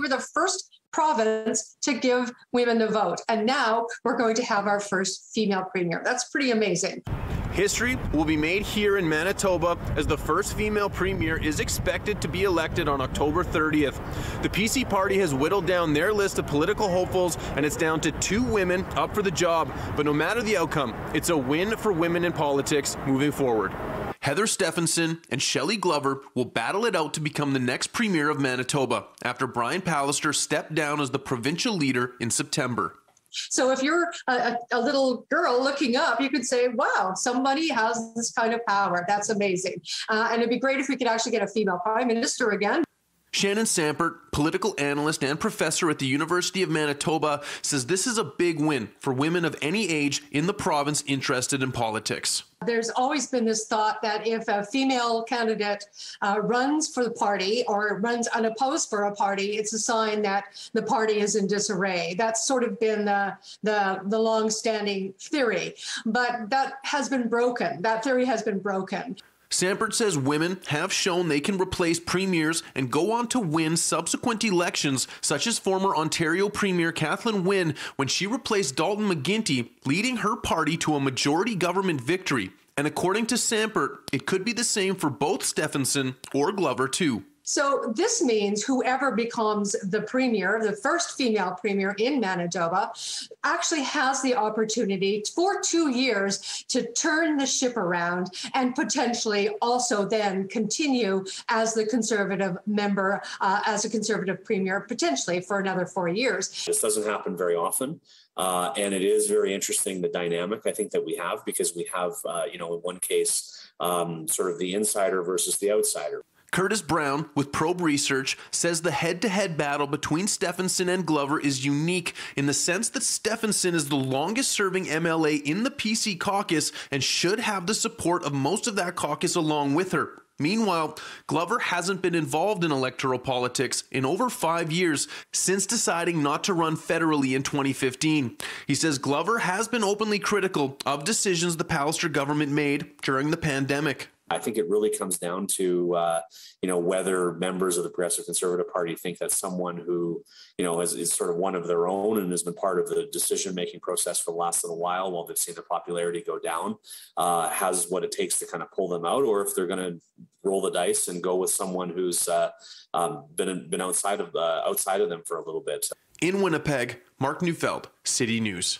were the first province to give women the vote. And now we're going to have our first female premier. That's pretty amazing. History will be made here in Manitoba as the first female premier is expected to be elected on October 30th. The PC party has whittled down their list of political hopefuls, and it's down to 2 women up for the job. But no matter the outcome, it's a win for women in politics moving forward. Heather Stephenson and Shelley Glover will battle it out to become the next premier of Manitoba after Brian Pallister stepped down as the provincial leader in September. So if you're a little girl looking up, you could say, wow, somebody has this kind of power. That's amazing. And it'd be great if we could actually get a female prime minister again. Shannon Sampert, political analyst and professor at the University of Manitoba, says this is a big win for women of any age in the province interested in politics. There's always been this thought that if a female candidate runs for the party or runs unopposed for a party, it's a sign that the party is in disarray. That's sort of been the long-standing theory, but that has been broken. That theory has been broken. Sampert says women have shown they can replace premiers and go on to win subsequent elections, such as former Ontario Premier Kathleen Wynne when she replaced Dalton McGuinty, leading her party to a majority government victory. And according to Sampert, it could be the same for both Stephenson or Glover too. So this means whoever becomes the premier, the first female premier in Manitoba, actually has the opportunity for 2 years to turn the ship around and potentially also then continue as the Conservative member, as a Conservative premier, potentially for another 4 years. This doesn't happen very often. And it is very interesting, the dynamic I think that we have, because we have, in one case, sort of the insider versus the outsider. Curtis Brown with Probe Research says the head-to-head battle between Stephenson and Glover is unique in the sense that Stephenson is the longest-serving MLA in the PC caucus and should have the support of most of that caucus along with her. Meanwhile, Glover hasn't been involved in electoral politics in over 5 years since deciding not to run federally in 2015. He says Glover has been openly critical of decisions the Pallister government made during the pandemic. I think it really comes down to, whether members of the Progressive Conservative Party think that someone who, is sort of one of their own and has been part of the decision-making process for the last little while they've seen their popularity go down, has what it takes to kind of pull them out, or if they're going to roll the dice and go with someone who's been outside of them for a little bit. In Winnipeg, Mark Neufeld, City News.